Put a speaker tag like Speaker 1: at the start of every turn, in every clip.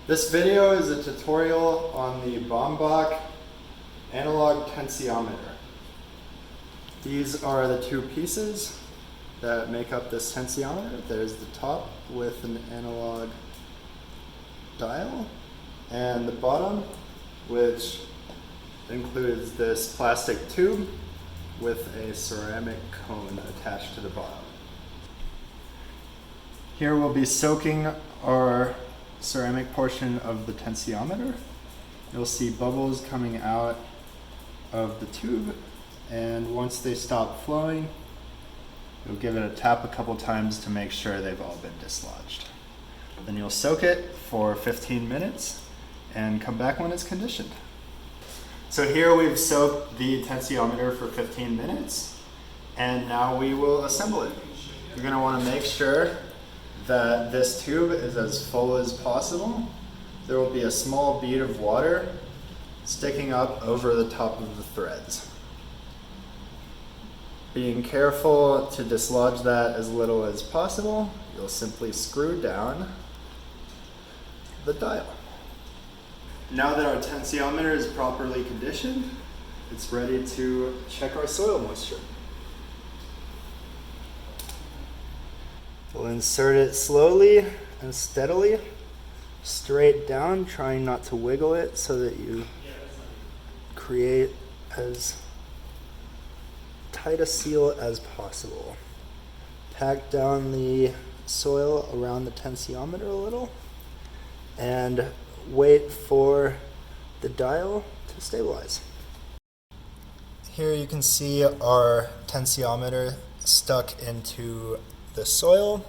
Speaker 1: This video is a tutorial on the Baumbach analog tensiometer. These are the two pieces that make up this tensiometer. There's the top with an analog dial, and the bottom, which includes this plastic tube with a ceramic cone attached to the bottom. Here we'll be soaking our ceramic portion of the tensiometer. You'll see bubbles coming out of the tube, and once they stop flowing, you'll give it a tap a couple times to make sure they've all been dislodged. Then you'll soak it for 15 minutes and come back when it's conditioned. So here we've soaked the tensiometer for 15 minutes, and now we will assemble it. You're going to want to make sure that this tube is as full as possible. There will be a small bead of water sticking up over the top of the threads. Being careful to dislodge that as little as possible, you'll simply screw down the dial. Now that our tensiometer is properly conditioned, it's ready to check our soil moisture. We'll insert it slowly and steadily, straight down, trying not to wiggle it so that you create as tight a seal as possible. Pack down the soil around the tensiometer a little and wait for the dial to stabilize. Here you can see our tensiometer stuck into the soil.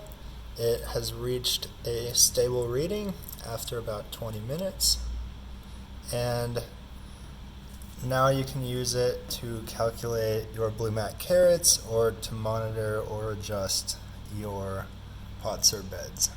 Speaker 1: It has reached a stable reading after about 20 minutes, and now you can use it to calculate your blue mat carrots or to monitor or adjust your pots or beds.